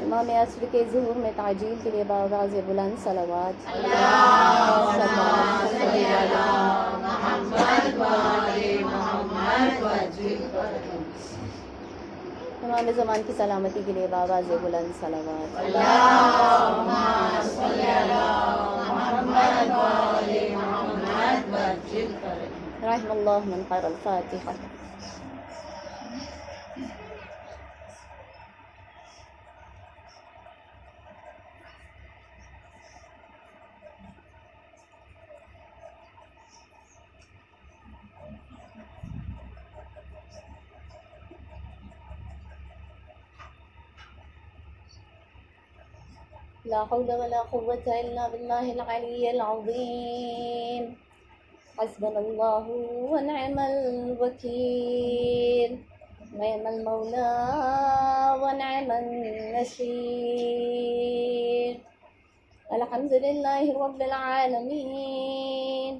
امام عصر کے ظہور میں تعجیل کے لیے باواز بلند صلوات. امام زمان کی سلامتی کے لیے باواز بلند صلوات. رحم اللہ من قرأ الفاتحہ. لا حول ولا قوة إلا بالله العلي العظيم. حسبنا الله ونعم الوكيل. نعم المولى ونعم النصير. الحمد لله رب العالمين،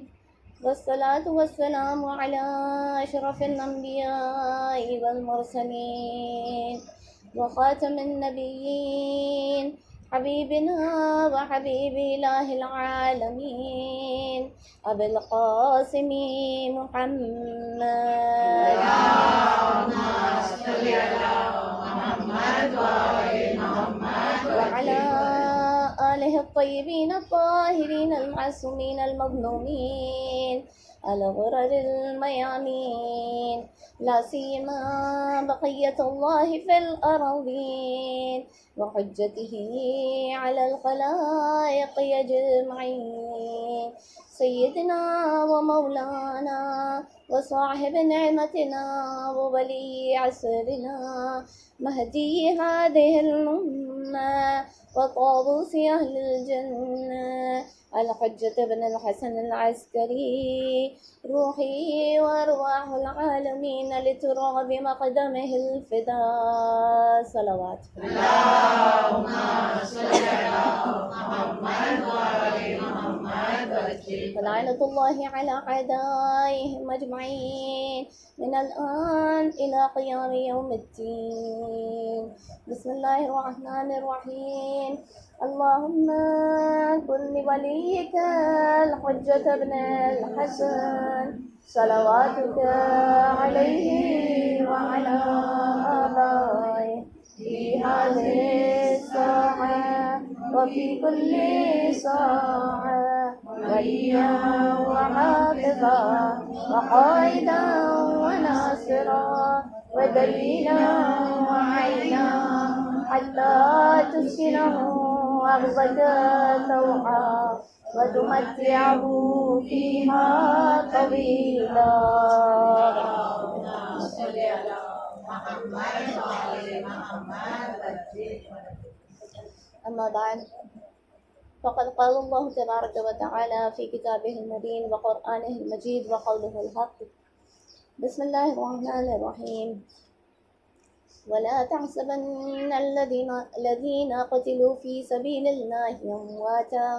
والصلاة والسلام على أشرف الأنبياء والمرسلين وخاتم النبيين حبيبنا وحبيب إله العالمين أبي القاسم محمد. اللهم صل على محمد وعلى آله الطيبين الطاهرين المعصومين المظلومين الغرر الميامين، لا سيما بقية الله في الأراضين وحجته على الخلائق أجمعين، سيدنا ومولانا وصاحب نعمتنا وولي عصرنا مهدي هذه الأمة وطاووس أهل الجنة الحجة بن الحسن العسكري، روحي وأرواح العالمين لتراب مقدمه الفداء. صلوات. اللهم صل على محمد وعلى محمد ولعنة الله على أعدائهم أجمعين من الآن إلى قيام يوم الدين. بسم الله الرحمن الرحيم. اللهم كن لوليك الحجة بن الحسن صلواتك عليه وعلى آبائه في هذه الساعة وفي كل ساعة وليا وحافظا وقائدا وناصرا ودليلا وعينا حتى تسكنه أرضك طوعا وتمتعه فيها طويلا. اللهم صل على محمد وعلى محمد. أما بعد، فقد قال الله تبارك وتعالى في كتابه المبين وقرآنه المجيد وقوله الحق. بسم الله الرحمن الرحيم. ولا تحسبن الذين قتلوا في سبيل الله أمواتا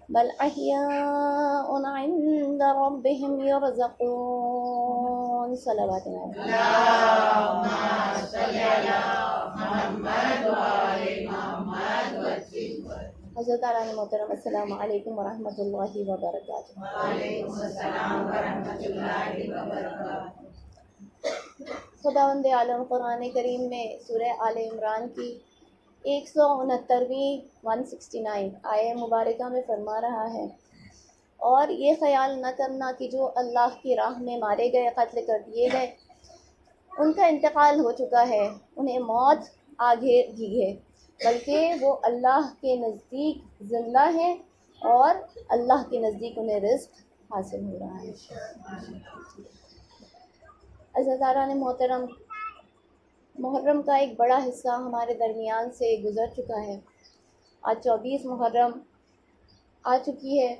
بل أحياء عند ربهم يرزقون. صلوات. اللهم صل على محمد وعلى محمد. حضرت عالم محترم السلام علیکم ورحمۃ اللہ وبرکاتہ. وعلیکم السلام ورحمۃ اللہ وبرکاتہ. خداوند عالم قرآن کریم میں سورہ آل عمران کی 169ویں 169 آیہ مبارکہ میں فرما رہا ہے، اور یہ خیال نہ کرنا کہ جو اللہ کی راہ میں مارے گئے، قتل کر دیے گئے، ان کا انتقال ہو چکا ہے، انہیں موت آ گھیر دی ہے، بلکہ وہ اللہ کے نزدیک زندہ ہیں اور اللہ کے نزدیک انہیں رزق حاصل ہو رہا ہے. عزیزاران محترم، محرم کا ایک بڑا حصہ ہمارے درمیان سے گزر چکا ہے. آج 24 محرم آ چکی ہے.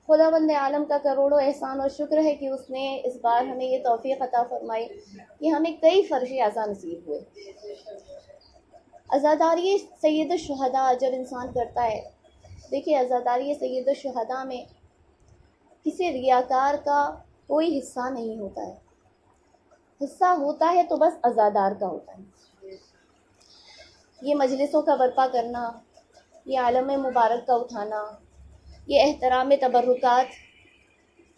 خداوند عالم کا کروڑوں احسان اور شکر ہے کہ اس نے اس بار ہمیں یہ توفیق عطا فرمائی کہ ہمیں کئی فرض اعضاء نصیب ہوئے. عزاداری سید الشہداء جب انسان کرتا ہے، دیکھیے عزاداری سید الشہداء میں کسی ریاکار کا کوئی حصہ نہیں ہوتا ہے. حصہ ہوتا ہے تو بس عزادار کا ہوتا ہے. یہ مجلسوں کا برپا کرنا، یہ عالم مبارک کا اٹھانا، یہ احترام تبرکات،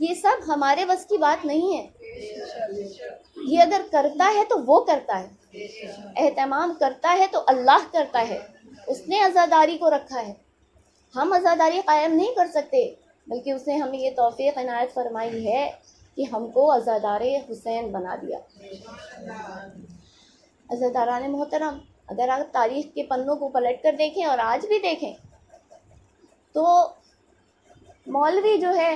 یہ سب ہمارے بس کی بات نہیں ہے۔ یہ اگر کرتا ہے تو وہ کرتا ہے، اہتمام کرتا ہے تو اللہ کرتا ہے، اس نے عزاداری کو رکھا ہے۔ ہم عزاداری قائم نہیں کر سکتے، بلکہ اس نے ہمیں یہ توفیق عنایت فرمائی ہے کہ ہم کو عزادار حسین بنا دیا۔ عزاداران محترم، اگر آپ تاریخ کے پنوں کو پلٹ کر دیکھیں اور آج بھی دیکھیں تو مولوی جو ہے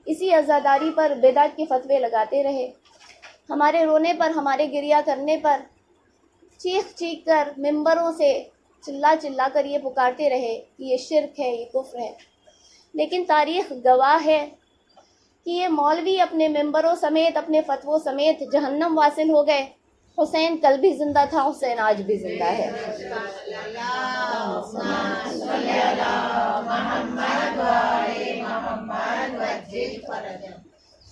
اسی عزاداری پر بدعت کے فتوے لگاتے رہے، ہمارے رونے پر، ہمارے گریہ کرنے پر چیخ چیخ کر ممبروں سے چلا چلا کر یہ پکارتے رہے کہ یہ شرک ہے، یہ کفر ہے۔ لیکن تاریخ گواہ ہے کہ یہ مولوی اپنے ممبروں سمیت، اپنے فتووں سمیت جہنم واصل ہو گئے۔ حسین کل بھی زندہ تھا، حسین آج بھی زندہ ہے۔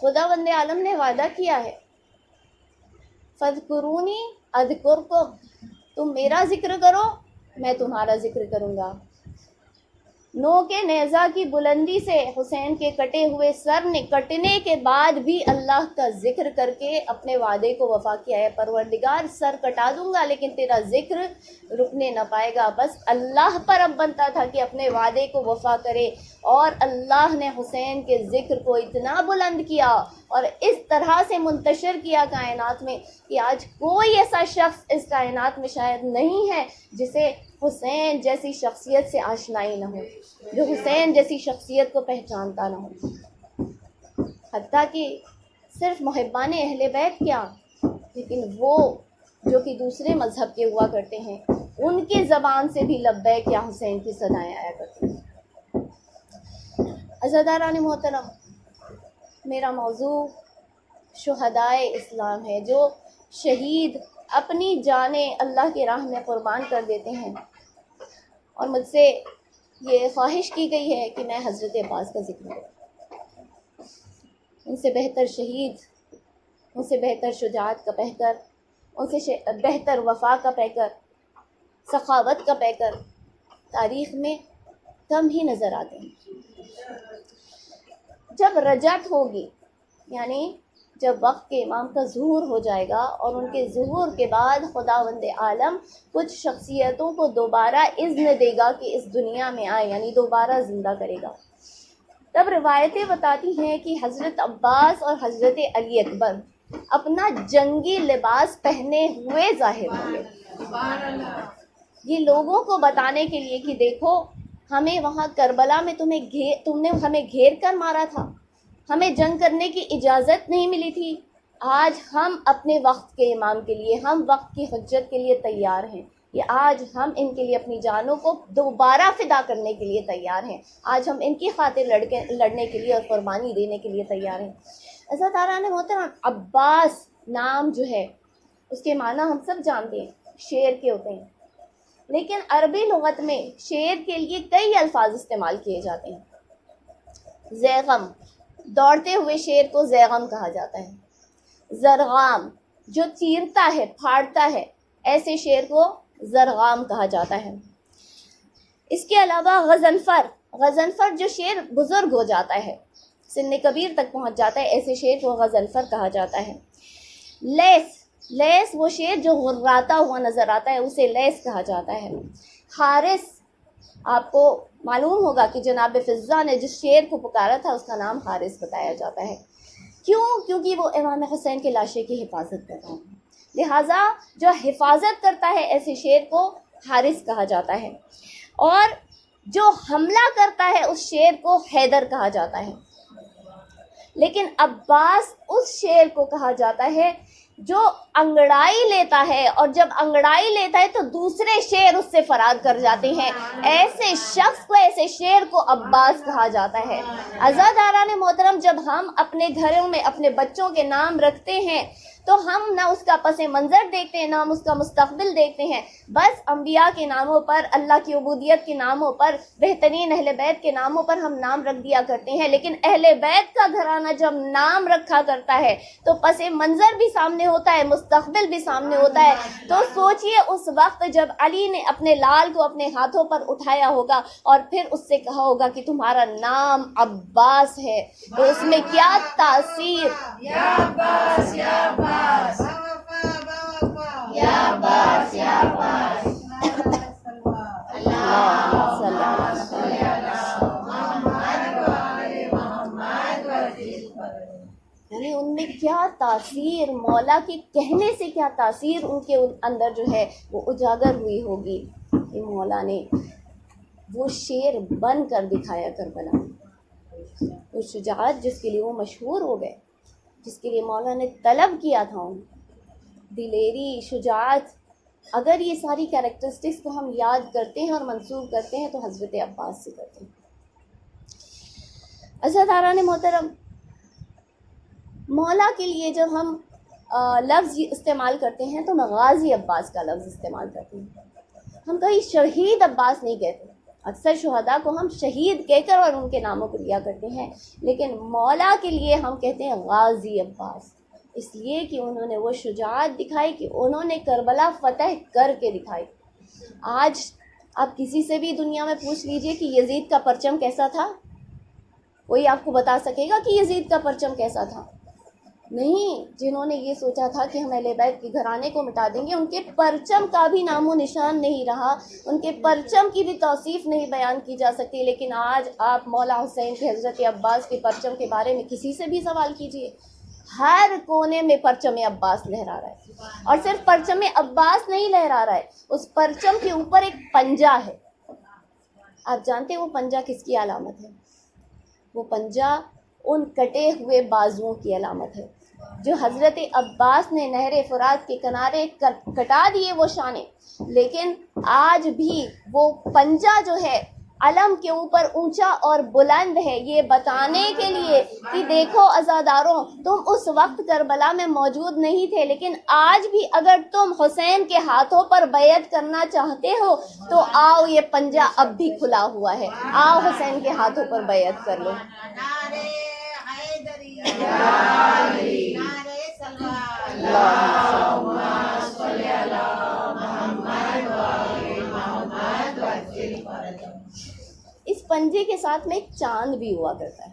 خداوند عالم نے وعدہ کیا ہے، فَاذْكُرُونِی اذْکُرکم، تم میرا ذکر کرو میں تمہارا ذکر کروں گا۔ نو کے نیزہ کی بلندی سے حسین کے کٹے ہوئے سر نے کٹنے کے بعد بھی اللہ کا ذکر کر کے اپنے وعدے کو وفا کیا ہے۔ پروردگار سر کٹا دوں گا لیکن تیرا ذکر رکنے نہ پائے گا۔ بس اللہ پر اب بنتا تھا کہ اپنے وعدے کو وفا کرے، اور اللہ نے حسین کے ذکر کو اتنا بلند کیا اور اس طرح سے منتشر کیا کائنات میں کہ آج کوئی ایسا شخص اس کائنات میں شاید نہیں ہے جسے حسین جیسی شخصیت سے آشنائی نہ ہو، جو حسین جیسی شخصیت کو پہچانتا نہ ہو۔ حتیٰ کہ صرف محبان اہل بیت کیا، لیکن وہ جو کہ دوسرے مذہب کے ہوا کرتے ہیں، ان کی زبان سے بھی لبیک یا حسین کی صدائیں آیا کرتی ہیں۔ عزاداران محترم، میرا موضوع شہدائے اسلام ہے، جو شہید اپنی جانیں اللہ کی راہ میں قربان کر دیتے ہیں، اور مجھ سے یہ خواہش کی گئی ہے کہ میں حضرت عباس کا ذکر کروں۔ ان سے بہتر شہید، ان سے بہتر شجاعت کا پیکر، ان سے بہتر وفا کا پیکر، سخاوت کا پیکر تاریخ میں کم ہی نظر آتے ہیں۔ جب رجعت ہوگی، یعنی جب وقت کے امام کا ظہور ہو جائے گا اور ان کے ظہور کے بعد خداوند عالم کچھ شخصیتوں کو دوبارہ اذن دے گا کہ اس دنیا میں آئے، یعنی دوبارہ زندہ کرے گا، تب روایتیں بتاتی ہیں کہ حضرت عباس اور حضرت علی اکبر اپنا جنگی لباس پہنے ہوئے ظاہر ہوں گے، یہ لوگوں کو بتانے کے لیے کہ دیکھو ہمیں وہاں کربلا میں تم نے ہمیں گھیر کر مارا تھا، ہمیں جنگ کرنے کی اجازت نہیں ملی تھی، آج ہم اپنے وقت کے امام کے لیے، ہم وقت کی حجت کے لیے تیار ہیں، یہ آج ہم ان کے لیے اپنی جانوں کو دوبارہ فدا کرنے کے لیے تیار ہیں، آج ہم ان کی خاطر لڑنے کے لیے اور قربانی دینے کے لیے تیار ہیں۔ عزاداران محترم، عباس نام جو ہے اس کے معنی ہم سب جانتے ہیں، شیر کے ہوتے ہیں، لیکن عربی لغت میں شیر کے لیے کئی الفاظ استعمال کیے جاتے ہیں۔ زیغم، دوڑتے ہوئے شیر کو زیغم کہا جاتا ہے۔ زرغام، جو چیرتا ہے، پھاڑتا ہے، ایسے شیر کو زرغام کہا جاتا ہے۔ اس کے علاوہ غضنفر جو شیر بزرگ ہو جاتا ہے، سن کبیر تک پہنچ جاتا ہے، ایسے شیر کو غضنفر کہا جاتا ہے۔ لیس وہ شیر جو غراتا ہوا نظر آتا ہے، اسے لیس کہا جاتا ہے۔ حارث، آپ کو معلوم ہوگا کہ جناب فضہ نے جس شیر کو پکارا تھا اس کا نام حارث بتایا جاتا ہے۔ کیونکہ وہ امام حسین کے لاشے کی حفاظت کر رہا ہے، لہٰذا جو حفاظت کرتا ہے ایسے شیر کو حارث کہا جاتا ہے، اور جو حملہ کرتا ہے اس شیر کو حیدر کہا جاتا ہے۔ لیکن عباس اس شیر کو کہا جاتا ہے جو انگڑائی لیتا ہے، اور جب انگڑائی لیتا ہے تو دوسرے شیر اس سے فرار کر جاتے ہیں، ایسے شخص کو، ایسے شیر کو عباس کہا جاتا ہے۔ عزاداران محترم، جب ہم اپنے گھروں میں اپنے بچوں کے نام رکھتے ہیں تو ہم نہ اس کا پس منظر دیکھتے ہیں، نہ ہم اس کا مستقبل دیکھتے ہیں، بس انبیاء کے ناموں پر، اللہ کی عبودیت کے ناموں پر، بہترین اہل بیت کے ناموں پر ہم نام رکھ دیا کرتے ہیں۔ لیکن اہل بیت کا گھرانہ جب نام رکھا کرتا ہے تو پس منظر بھی سامنے ہوتا ہے, مستقبل بھی سامنے ہوتا ہے. تو سوچئے اس وقت جب علی نے اپنے لال کو اپنے ہاتھوں پر اٹھایا ہوگا اور پھر اس سے کہا ہوگا کہ تمہارا نام عباس ہے, تو اس میں کیا تاثیر, یا عباس یا عباس یا عباس یا عباس. اللہ صلی اللہ یعنی ان میں کیا تاثیر, مولا کے کہنے سے کیا تاثیر ان کے اندر جو ہے وہ اجاگر ہوئی ہوگی کہ مولا نے وہ شیر بن کر دکھایا کربلا میں. وہ شجاعت جس کے لیے وہ مشہور ہو گئے, جس کے لیے مولا نے طلب کیا تھا, ان دلیری, شجاعت, اگر یہ ساری کیریکٹرسٹکس کو ہم یاد کرتے ہیں اور منسوب کرتے ہیں تو حضرت عباس سے کرتے ہیں. عزیزان محترم, مولا کے لیے جب ہم لفظ استعمال کرتے ہیں تو غازی عباس کا لفظ استعمال کرتے ہیں. ہم کہیں شہید عباس نہیں کہتے. اکثر شہداء کو ہم شہید کہہ کر اور ان کے ناموں کو لیا کرتے ہیں, لیکن مولا کے لیے ہم کہتے ہیں غازی عباس, اس لیے کہ انہوں نے وہ شجاعت دکھائی کہ انہوں نے کربلا فتح کر کے دکھائی. آج آپ کسی سے بھی دنیا میں پوچھ لیجئے کہ یزید کا پرچم کیسا تھا, کوئی آپ کو بتا سکے گا کہ یزید کا پرچم کیسا تھا؟ نہیں. جنہوں نے یہ سوچا تھا کہ ہم اہل بیت کے گھرانے کو مٹا دیں گے, ان کے پرچم کا بھی نام و نشان نہیں رہا, ان کے پرچم کی بھی توصیف نہیں بیان کی جا سکتی. لیکن آج آپ مولا حسین کے, حضرت عباس کے پرچم کے بارے میں کسی سے بھی سوال کیجئے, ہر کونے میں پرچم عباس لہرا رہا ہے. اور صرف پرچم عباس نہیں لہرا رہا ہے, اس پرچم کے اوپر ایک پنجہ ہے. آپ جانتے ہیں وہ پنجہ کس کی علامت ہے؟ وہ پنجہ ان کٹے ہوئے بازوؤں کی علامت ہے جو حضرت عباس نے نہر فرات کے کنارے کٹا دیے وہ شانے, لیکن آج بھی وہ پنجہ جو ہے علم کے اوپر اونچا اور بلند ہے, یہ بتانے کے لیے کہ دیکھو عزاداروں, تم اس وقت کربلا میں موجود نہیں تھے, لیکن آج بھی اگر تم حسین کے ہاتھوں پر بیعت کرنا چاہتے ہو تو آؤ, یہ پنجہ اب بھی کھلا ہوا ہے, آؤ حسین کے ہاتھوں پر بیعت کر لو. نعرے حیدری, نعرے سلوات, اللہم صلی علی محمد و آل محمد وعجل فرجهم. اس پنجے کے ساتھ میں ایک چاند بھی ہوا کرتا ہے,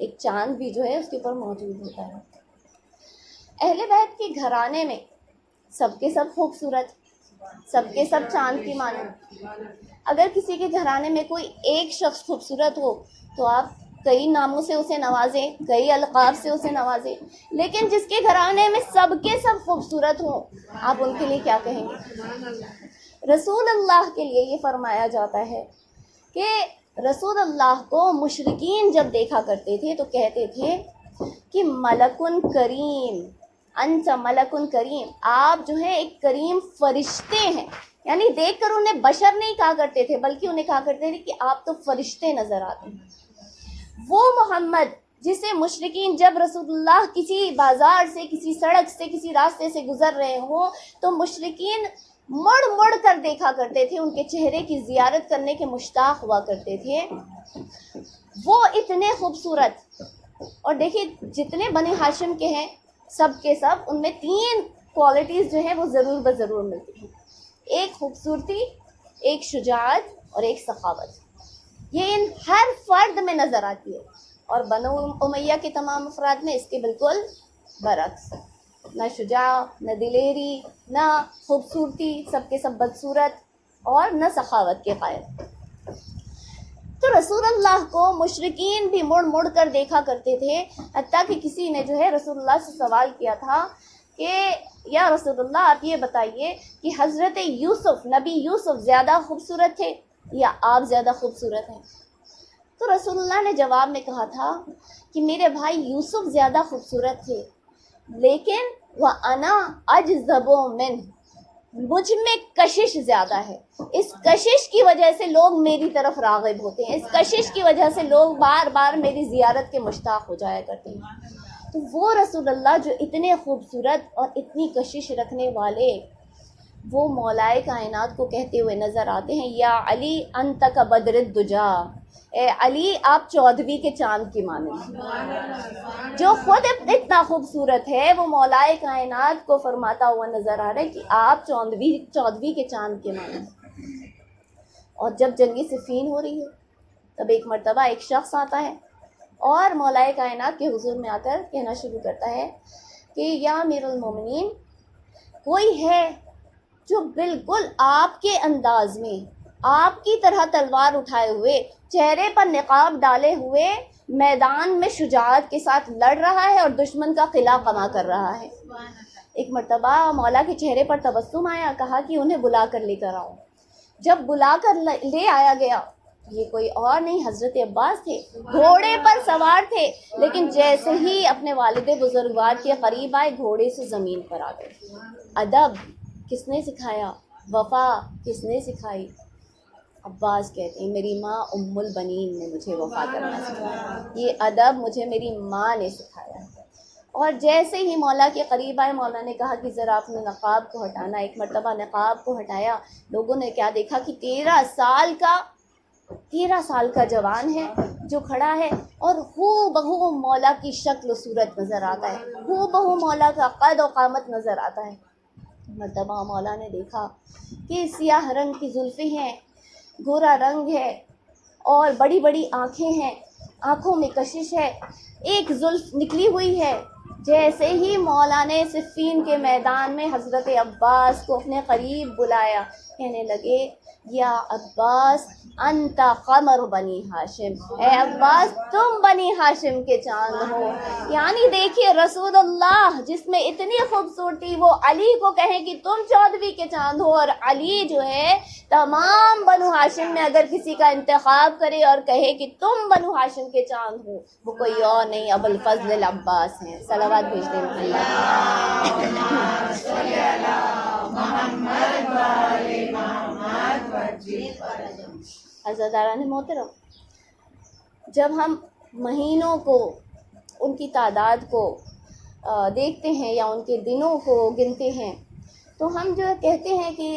ایک چاند بھی جو ہے اس کے اوپر موجود ہوتا ہے. اہل بیت کے گھرانے میں سب کے سب خوبصورت, سب کے سب چاند کی مانند. اگر کسی کے گھرانے میں کوئی ایک شخص خوبصورت ہو تو آپ کئی ناموں سے اسے نوازیں, کئی القاب سے اسے نوازیں, لیکن جس کے گھرانے میں سب کے سب خوبصورت ہوں, آپ ان کے لیے کیا کہیں گے؟ رسول اللہ کے لیے یہ فرمایا جاتا ہے کہ رسول اللہ کو مشرکین جب دیکھا کرتے تھے تو کہتے تھے کہ ملکن کریم, انت ملکن کریم, آپ جو ہے ایک کریم فرشتے ہیں. یعنی دیکھ کر انہیں بشر نہیں کہا کرتے تھے, بلکہ انہیں کہا کرتے تھے کہ آپ تو فرشتے نظر آتے ہیں. وہ محمد جسے مشرکین جب رسول اللہ کسی بازار سے, کسی سڑک سے, کسی راستے سے گزر رہے ہوں تو مشرکین مڑ مڑ کر دیکھا کرتے تھے, ان کے چہرے کی زیارت کرنے کے مشتاق ہوا کرتے تھے. وہ اتنے خوبصورت, اور دیکھیے جتنے بنی ہاشم کے ہیں سب کے سب ان میں 3 کوالٹیز جو ہیں وہ ضرور بضرور ملتی ہیں, ایک خوبصورتی, ایک شجاعت اور ایک سخاوت. یہ ان ہر فرد میں نظر آتی ہے, اور بنو امیہ کے تمام افراد میں اس کے بالکل برعکس, نہ شجاع, نہ دلیری, نہ خوبصورتی, سب کے سب بدصورت, اور نہ سخاوت کے قائل. تو رسول اللہ کو مشرکین بھی مڑ مڑ کر دیکھا کرتے تھے, حتیٰ کہ کسی نے جو ہے رسول اللہ سے سوال کیا تھا کہ یا رسول اللہ آپ یہ بتائیے کہ حضرت یوسف, نبی یوسف زیادہ خوبصورت تھے یا آپ زیادہ خوبصورت ہیں؟ تو رسول اللہ نے جواب میں کہا تھا کہ میرے بھائی یوسف زیادہ خوبصورت تھے, لیکن وَأَنَا أَجْذَبُ مِنْهُ, مجھ میں کشش زیادہ ہے. اس کشش کی وجہ سے لوگ میری طرف راغب ہوتے ہیں, اس کشش کی وجہ سے لوگ بار بار میری زیارت کے مشتاق ہو جایا کرتے ہیں. تو وہ رسول اللہ جو اتنے خوبصورت اور اتنی کشش رکھنے والے, وہ مولائے کائنات کو کہتے ہوئے نظر آتے ہیں, یا علی انت کا بدر الدجا, اے علی آپ 14ویں کے چاند کی مانند، جو خود اتنا خوبصورت ہے وہ مولائے کائنات کو فرماتا ہوا نظر آ رہا ہے کہ آپ 14ویں کے چاند کے مانند۔ اور جب جنگی صفین ہو رہی ہے تب ایک مرتبہ ایک شخص آتا ہے اور مولائے کائنات کے حضور میں آ کر کہنا شروع کرتا ہے کہ یا امیر المومنین، کوئی ہے جو بالکل آپ کے انداز میں آپ کی طرح تلوار اٹھائے ہوئے، چہرے پر نقاب ڈالے ہوئے میدان میں شجاعت کے ساتھ لڑ رہا ہے اور دشمن کا قلعہ قمع کر رہا ہے۔ ایک مرتبہ مولا کے چہرے پر تبسم آیا، کہا کہ انہیں بلا کر لے کر آؤ۔ جب بلا کر لے آیا گیا، یہ کوئی اور نہیں حضرت عباس تھے، گھوڑے پر سوار تھے، لیکن جیسے ہی اپنے والد بزرگوار کے قریب آئے گھوڑے سے زمین پر آ گئے۔ ادب کس نے سکھایا؟ وفا کس نے سکھائی؟ عباس کہتے ہیں میری ماں ام البنین نے مجھے وفا کرنا سکھایا، یہ ادب مجھے میری ماں نے سکھایا۔ اور جیسے ہی مولا کے قریب آئے، مولا نے کہا کہ ذرا اپنے نقاب کو ہٹانا۔ ایک مرتبہ نقاب کو ہٹایا، لوگوں نے کیا دیکھا کہ 13 سال کا جوان ہے جو کھڑا ہے اور ہو بہو مولا کی شکل و صورت نظر آتا ہے، ہو بہو مولا کا قد و قامت نظر آتا ہے۔ مرتبہ مولا نے دیکھا کہ سیاہ رنگ کی زلفیں ہیں، گورا رنگ ہے اور بڑی بڑی آنکھیں ہیں، آنکھوں میں کشش ہے، ایک زلف نکلی ہوئی ہے۔ جیسے ہی مولا نے صفین کے میدان میں حضرت عباس کو اپنے قریب بلایا، کہنے لگے یا عباس انت قمر بنی ہاشم، اے عباس تم بنی ہاشم کے چاند ہو۔ یعنی دیکھیے رسول اللہ جس میں اتنی خوبصورتی، وہ علی کو کہیں کہ تم 14ویں کے چاند ہو، اور علی جو ہے تمام بنو ہاشم میں اگر کسی کا انتخاب کرے اور کہے کہ تم بنو ہاشم کے چاند ہو، وہ کوئی اور نہیں ابو الفضل العباس ہیں۔ صلوات بھیج دیں عزیزان محترم، جب ہم مہینوں کو، ان کی تعداد کو دیکھتے ہیں یا ان کے دنوں کو گنتے ہیں تو ہم جو کہتے ہیں کہ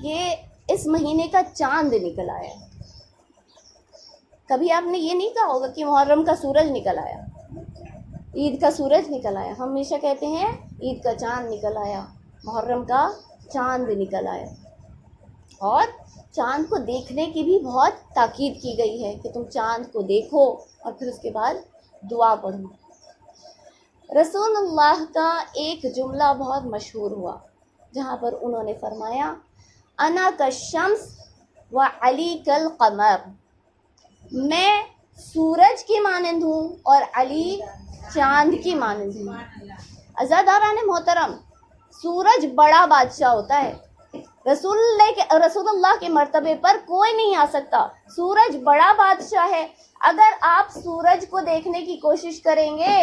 یہ اس مہینے کا چاند نکل آیا۔ کبھی آپ نے یہ نہیں کہا ہوگا کہ محرم کا سورج نکل آیا، عید کا سورج نکل آیا۔ ہم ہمیشہ کہتے ہیں عید کا چاند نکل آیا، محرم کا چاند نکل آیا۔ اور چاند کو دیکھنے کی بھی بہت تاکید کی گئی ہے کہ تم چاند کو دیکھو اور پھر اس کے بعد دعا پڑھو۔ رسول اللہ کا ایک جملہ بہت مشہور ہوا جہاں پر انہوں نے فرمایا انا کالشمس و علی کالقمر، میں سورج کی مانند ہوں اور علی چاند کی مانند ہوں۔ عزاداران محترم، سورج بڑا بادشاہ ہوتا ہے، رسول اللہ کے مرتبے پر کوئی نہیں آ سکتا۔ سورج بڑا بادشاہ ہے، اگر آپ سورج کو دیکھنے کی کوشش کریں گے،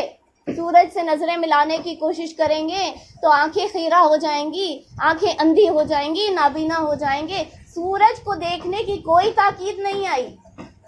سورج سے نظریں ملانے کی کوشش کریں گے تو آنکھیں خیرہ ہو جائیں گی، آنکھیں اندھی ہو جائیں گی، نابینا ہو جائیں گے۔ سورج کو دیکھنے کی کوئی تاکید نہیں آئی،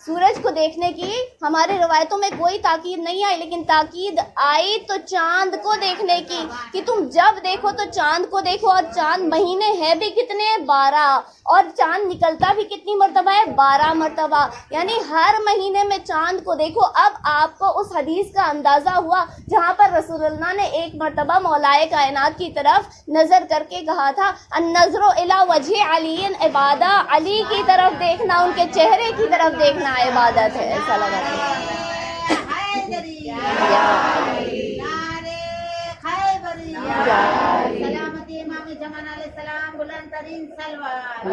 سورج کو دیکھنے کی ہمارے روایتوں میں کوئی تاکید نہیں آئی، لیکن تاکید آئی تو چاند کو دیکھنے کی کہ تم جب دیکھو تو چاند کو دیکھو۔ اور چاند مہینے ہے بھی کتنے ہیں؟ 12، اور چاند نکلتا بھی کتنی مرتبہ ہے؟ 12 مرتبہ، یعنی ہر مہینے میں چاند کو دیکھو۔ اب آپ کو اس حدیث کا اندازہ ہوا جہاں پر رسول اللہ نے ایک مرتبہ مولائے کائنات کی طرف نظر کر کے کہا تھا النظر الی وجہ علی عبادہ، علی کی طرف دیکھنا، ان کے چہرے کی طرف دیکھنا عبادت ہے۔ سلامتی امام زمان علیہ السلام، بلند ترین سلوات۔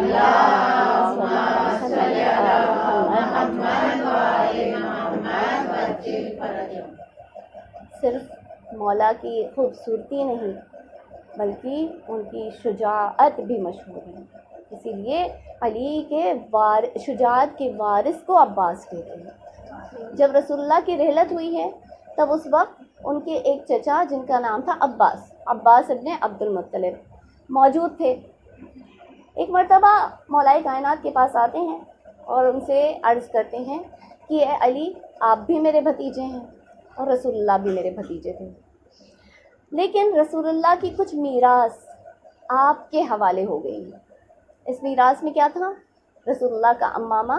صرف مولا کی خوبصورتی نہیں بلکہ ان کی شجاعت بھی مشہور ہے، اسی لیے علی کے شجاعت کے وارث کو عباس کہتے ہیں۔ جب رسول اللہ کی رحلت ہوئی ہے تب اس وقت ان کے ایک چچا جن کا نام تھا عباس ابن عبد المطلب موجود تھے۔ ایک مرتبہ مولائے کائنات کے پاس آتے ہیں اور ان سے عرض کرتے ہیں کہ اے علی، آپ بھی میرے بھتیجے ہیں اور رسول اللہ بھی میرے بھتیجے تھے، لیکن رسول اللہ کی کچھ میراث آپ کے حوالے ہو گئی ہے۔ اس میراث میں کیا تھا؟ رسول اللہ کا امامہ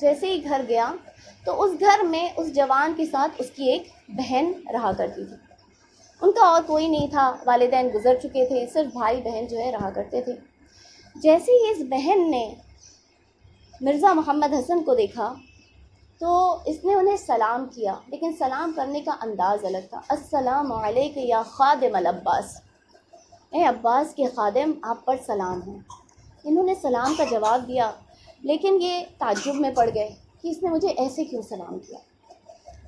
جیسے ہی گھر گیا تو اس گھر میں اس جوان کے ساتھ اس کی ایک بہن رہا کرتی تھی. ان کا اور کوئی نہیں تھا، والدین گزر چکے تھے، صرف بھائی بہن جو ہے رہا کرتے تھے. جیسے ہی اس بہن نے مرزا محمد حسن کو دیکھا تو اس نے انہیں سلام کیا، لیکن سلام کرنے کا انداز الگ تھا. السلام علیک یا خادم العباس، اے عباس کے خادم، آپ پر سلام ہے. انہوں نے سلام کا جواب دیا، لیکن یہ تعجب میں پڑ گئے کہ اس نے مجھے ایسے کیوں سلام کیا.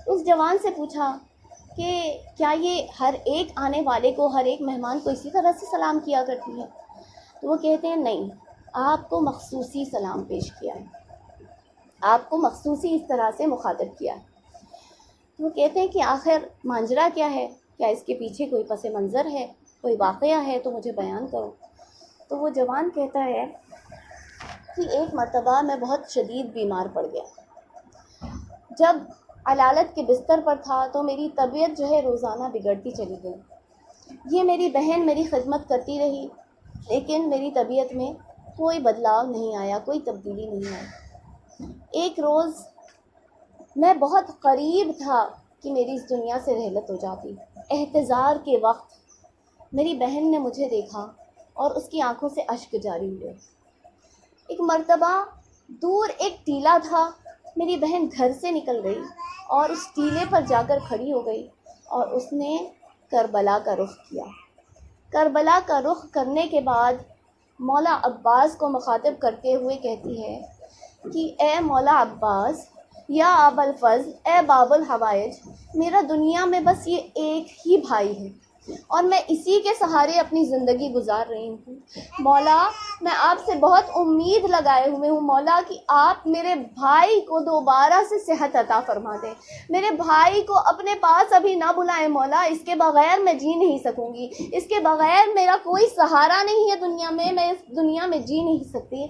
اس جوان سے پوچھا کہ کیا یہ ہر ایک آنے والے کو، ہر ایک مہمان کو اسی طرح سے سلام کیا کرتی ہے؟ تو وہ کہتے ہیں نہیں، آپ کو مخصوصی سلام پیش کیا ہے، آپ کو مخصوصی اس طرح سے مخاطب کیا ہے. تو وہ کہتے ہیں کہ آخر ماجرا کیا ہے، کیا اس کے پیچھے کوئی پس منظر ہے، کوئی واقعہ ہے تو مجھے بیان کرو. تو وہ جوان کہتا ہے کہ ایک مرتبہ میں بہت شدید بیمار پڑ گیا. جب علالت کے بستر پر تھا تو میری طبیعت جو ہے روزانہ بگڑتی چلی گئی. یہ میری بہن میری خدمت کرتی رہی، لیکن میری طبیعت میں کوئی بدلاؤ نہیں آیا، کوئی تبدیلی نہیں آئی. ایک روز میں بہت قریب تھا کہ میری اس دنیا سے رحلت ہو جاتی. احتضار کے وقت میری بہن نے مجھے دیکھا اور اس کی آنکھوں سے اشک جاری ہوئے. ایک مرتبہ دور ایک ٹیلہ تھا، میری بہن گھر سے نکل گئی اور اس ٹیلے پر جا کر کھڑی ہو گئی اور اس نے کربلا کا رخ کیا. کربلا کا رخ کرنے کے بعد مولا عباس کو مخاطب کرتے ہوئے کہتی ہے کہ اے مولا عباس، یا ابا الفضل، اے باب الحوائج، میرا دنیا میں بس یہ ایک ہی بھائی ہے اور میں اسی کے سہارے اپنی زندگی گزار رہی ہوں. مولا، میں آپ سے بہت امید لگائے ہوئے ہوں مولا کہ آپ میرے بھائی کو دوبارہ سے صحت عطا فرما دیں. میرے بھائی کو اپنے پاس ابھی نہ بلائیں مولا، اس کے بغیر میں جی نہیں سکوں گی، اس کے بغیر میرا کوئی سہارا نہیں ہے دنیا میں اس دنیا میں جی نہیں سکتی.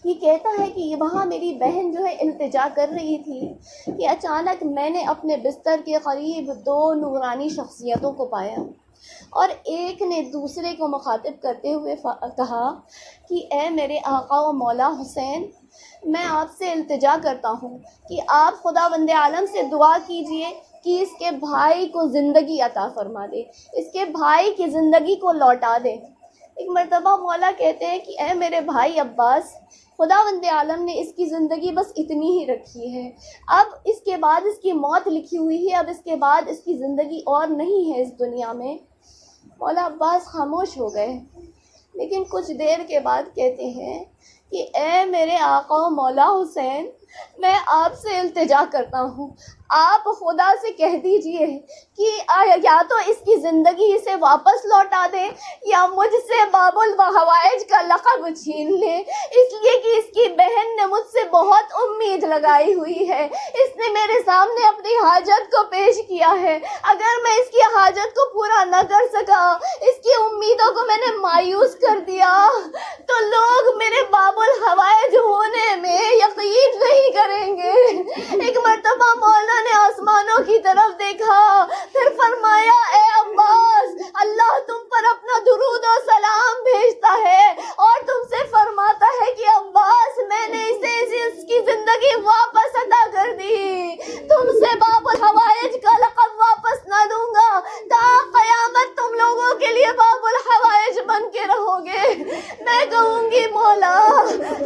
یہ کہتا ہے کہ وہاں میری بہن جو ہے التجا کر رہی تھی کہ اچانک میں نے اپنے بستر کے قریب دو نورانی شخصیتوں کو پایا اور ایک نے دوسرے کو مخاطب کرتے ہوئے کہا کہ اے میرے آقا و مولا حسین، میں آپ سے التجا کرتا ہوں کہ آپ خداوند عالم سے دعا کیجئے کہ اس کے بھائی کو زندگی عطا فرما دے، اس کے بھائی کی زندگی کو لوٹا دے. ایک مرتبہ مولا کہتے ہیں کہ اے میرے بھائی عباس، خداوند عالم نے اس کی زندگی بس اتنی ہی رکھی ہے، اب اس کے بعد اس کی موت لکھی ہوئی ہے، اب اس کے بعد اس کی زندگی اور نہیں ہے اس دنیا میں. مولا عباس خاموش ہو گئے، لیکن کچھ دیر کے بعد کہتے ہیں کہ اے میرے آقا و مولا حسین، میں آپ سے التجا کرتا ہوں، آپ خدا سے کہہ دیجئے کہ یا تو اس کی زندگی اسے واپس لوٹا دے یا مجھ سے باب الحوائج کا لقب چھین لے، اس لیے کہ اس کی بہن نے مجھ سے بہت امید لگائی ہوئی ہے. اس نے میرے سامنے اپنی حاجت کو پیش کیا ہے، اگر میں اس کی حاجت کو پورا نہ کر سکا، اس کی امیدوں کو میں نے مایوس کر دیا تو لوگ میرے باب الحوائج ہونے میں یقین نہیں کریں گے. ایک مرتبہ مولا نے آسمانوں کی طرف دیکھا، پھر فرمایا اے عباس، اللہ تم پر اپنا درود و سلام بھیجتا ہے اور تم سے فرماتا ہے کہ عباس، میں نے اسے اس کی زندگی واپس عطا کر دی، تم سے باب الحوائج کا لقب واپس نہ دوں گا، تا قیامت تم لوگوں کے لیے باب الحوائج بن کے رہو گے. میں کہوں گی مولا،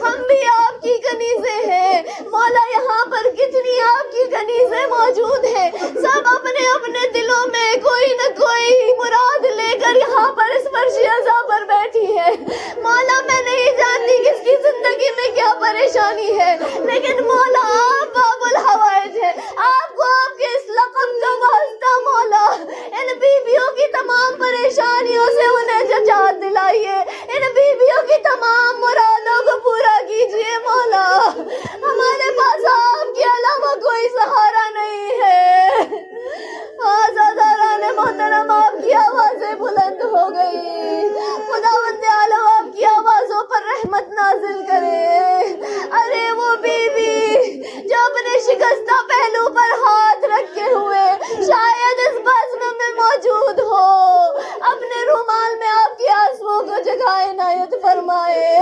ہم بھی آپ کی کنیزیں ہیں مولا، یہاں پر کتنی آپ کی کنیزیں موجود ہیں، سب اپنے اپنے دلوں میں کوئی نہ کوئی مراد لے کر یہاں پر اس فرش عزا پر بیٹھی ہے. مولا، میں نہیں جانتی کس کی زندگی میں کیا پریشانی ہے، لیکن مولا آپ باب الحوائج ہے، آپ کو آپ کے اس لقب کا واسطہ مولا، ان بیویوں کی تمام پریشانیوں سے انہیں نجات دلائیے، ان بیویوں کی تمام مرادوں کو پورا کیجیے مولا. ہمارے پاس آپ کے علاوہ کوئی سہارا نہیں ہے. آزاداران محترم، آپ کی آوازیں بلند ہو گئی، خداوند عالم آپ کی آوازوں پر رحمت نازل کرے. ارے وہ بیوی جو اپنے شکستہ پہلو پر ہاتھ رکھے ہوئے شاید اس بزم میں موجود ہو، اپنے رومال میں آپ کی آنسوؤں کو جگہ عنایت فرمائے.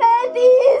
35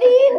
3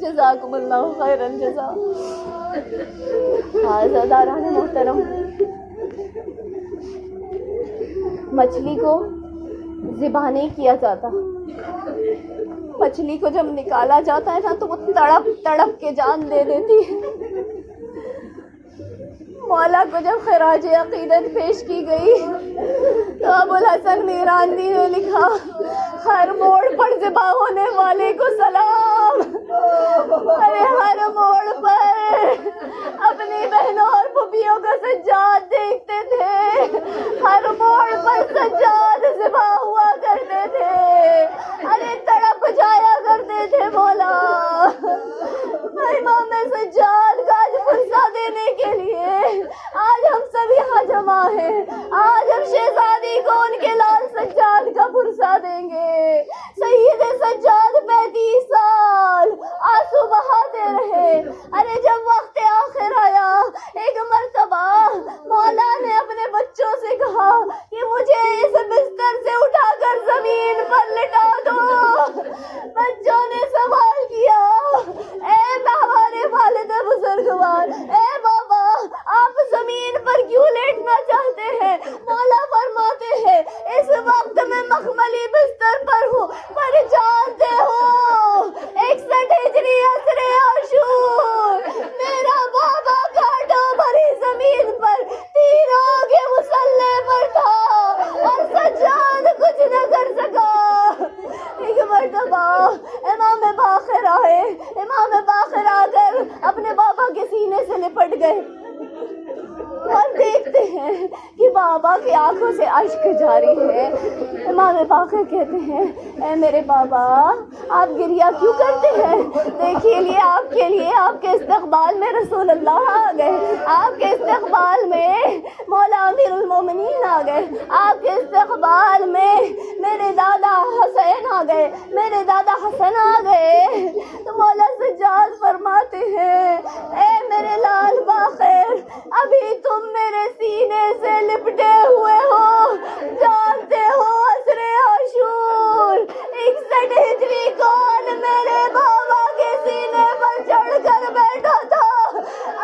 جزاکم اللہ خیر الجزا. عزاداران محترم، مچھلی کو ذبح نہیں کیا جاتا. مچھلی کو جب نکالا جاتا ہے نا تو وہ تڑپ تڑپ کے جان دے دیتی ہے. مولا کو جب خراج عقیدت پیش کی گئی تو ابوالحسن میراندی نے لکھا، ہر موڑ پر ذبح ہونے والے کو سلام. ارے ہر موڑ پر اپنی بہنوں اور پھوپھیوں کا سجاد دیکھتے تھے، ہر موڑ پر سجاد ذبح ہوا کرتے تھے. ارے تڑپ جایا کرتے تھے مولا. امام سجاد کا آج فرصہ دینے کے لیے آج ہم سب یہاں جمع ہیں. آج ہم شہزادی کو ان کے لال سجاد کا فرصہ دیں گے. سید سجاد 35 سال آنسو بہاتے رہے. ارے جب وقت آخر آیا، ایک مرتبہ مولا نے اپنے بچوں سے کہا کہ مجھے اس بستر سے اٹھا کر زمین پر لٹا دو. بچوں نے سوال کیا، اے ہمارے والد بزرگوار، اے بابا، آپ زمین پر کیوں لیٹنا چاہتے ہیں؟ مولا فرماتے ہیں اس وقت میں مخملی بستر پر ہوں، پر جانتے ہو 61 ہجری عصر عاشور میرا بابا کانٹوں بھری زمین پر تیروں کے مسلح پر تھا اور سجاد کچھ نہ کر سکا. ایک مرتبہ امام باقر آئے. امام باقر آ کر اپنے بابا کے سینے سے لپٹ گئے اور دیکھتے ہیں کہ بابا کی آنکھوں سے اشک جاری ہے. امام باقر کہتے ہیں، اے میرے بابا، آپ گریہ کیوں کرتے ہیں؟ دیکھیے لیے آپ کے لیے آپ کے استقبال میں رسول اللہ آ گئے، آپ کے استقبال میں مولا امیر المومنین آ گئے، آپ کے استقبال میں میرے دادا حسین آ گئے، میرے دادا حسن آ گئے. تو مولا سجاد فرماتے ہیں، اے میرے لال باقر، ابھی تم میرے سینے سے لپٹے ہوئے ہو. جانتے ہو عصر عاشور 61 ہجری کون میرے بابا کے سینے پر چڑھ کر بیٹھا تھا؟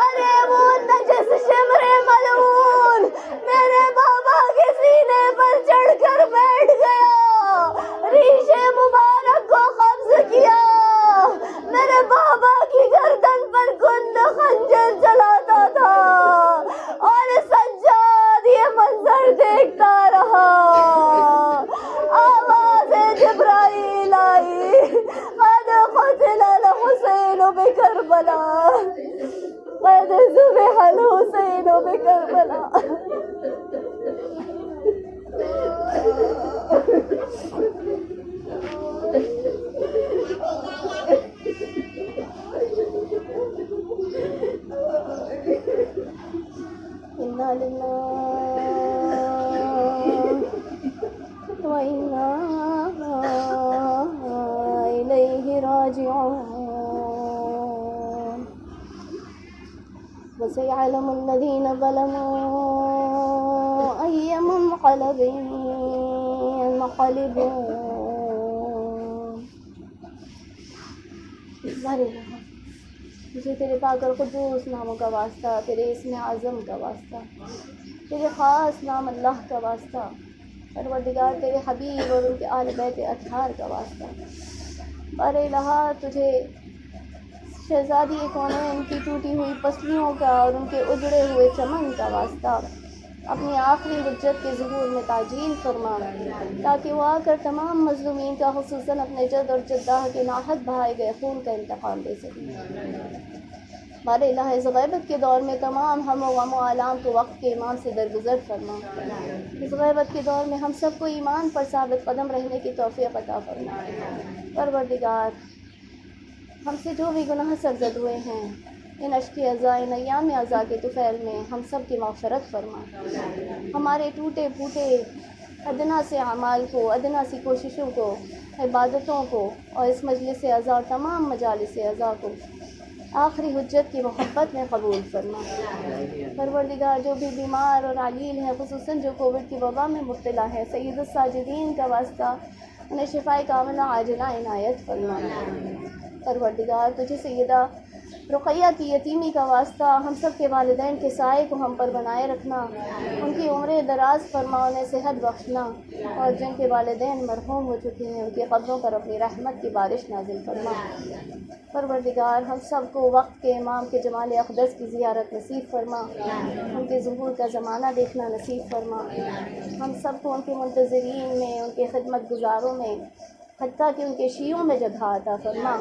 ارے وہ نجس شمر ملعون میرے بابا کے سینے پر چڑھ کر بیٹھ گیا، ریش مبارک کو قبض کیا، میرے بابا کی گردن پر گند خنجر چلاتا تھا اور سجاد یہ منظر دیکھتا رہا. آواز جبرائیل آئی، قد قتل الحسین بکربلا، قد ذبح الحسین بکربلا. انا للہ و انا الیہ راجعون. وسيعلم الذين ظلموا أي منقلب ينقلبون. مجھے تیرے پاک اور قدوس ناموں کا واسطہ، تیرے اسم اعظم کا واسطہ، تیرے خاص نام اللہ کا واسطہ، پروردگار تیرے حبیب اور ان کے آل بیت اطہار کا واسطہ. بار الہ تجھے شہزادی کونین کی ٹوٹی ہوئی پسلیوں کا اور ان کے اجڑے ہوئے چمن کا واسطہ اپنی آخری حجت کے ظہور میں تعجیل فرما، تاکہ وہ آ کر تمام مظلومین کا، خصوصاً اپنے جد اور جدہ کے ناحق بہائے گئے خون کا انتقام دے سکیں. بار الہ اس غیبت کے دور میں تمام ہم و غم و آلام کو وقت کے امام سے درگزر فرما. اس غیبت کے دور میں ہم سب کو ایمان پر ثابت قدم رہنے کی توفیق عطا فرما. پروردگار ہم سے جو بھی گناہ سرزد ہوئے ہیں، ان اشک عزا، ان ایام عزا کے طفیل میں ہم سب کی مغفرت فرما. ہمارے ٹوٹے پھوٹے ادنا سے اعمال کو، ادنا سی کوششوں کو، عبادتوں کو اور اس مجلس عزا اور تمام مجالس عزا کو آخری حجت کی محبت میں قبول فرما. پروردگار جو بھی بیمار اور علیل ہیں، خصوصاً جو کووڈ کی وبا میں مبتلا ہے، سید الساجدین کا واسطہ انہیں شفائے کاملہ عاجلہ عنایت فرما. پروردگار تجھے سیدہ رقیہ کی یتیمی کا واسطہ ہم سب کے والدین کے سائے کو ہم پر بنائے رکھنا، ان کی عمر دراز فرما، انہیں صحت بخشنا، اور جن کے والدین مرحوم ہو چکے ہیں ان کی قبروں پر اپنی رحمت کی بارش نازل فرما۔ پروردگار ہم سب کو وقت کے امام کے جمال اقدس کی زیارت نصیب فرما، ان کے ظہور کا زمانہ دیکھنا نصیب فرما، ہم سب کو ان کے منتظرین میں، ان کے خدمت گزاروں میں، حتیٰ کہ ان کے شیعوں میں جگہ عطا فرما۔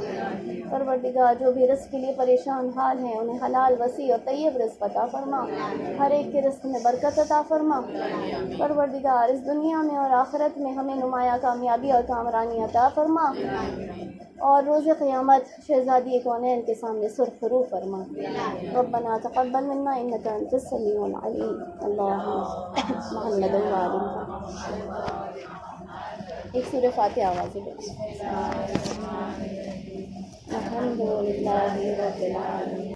پروردگار جو بھی رزق کے لیے پریشان حال ہیں انہیں حلال وسیع اور طیب رزق عطا فرما، ہر ایک کے رزق میں برکت عطا فرما۔ پروردگار اس دنیا میں اور آخرت میں ہمیں نمایاں کامیابی اور کامرانی عطا فرما، اور روز قیامت شہزادی کونین کے سامنے سرخرو فرما۔ ربنا تقبل منا انک انت السمیع العلیم، اللہم محمد و آلہ۔ ایک سورہ فاتحہ آواز ہے۔ الحمد للہ رب العالمین۔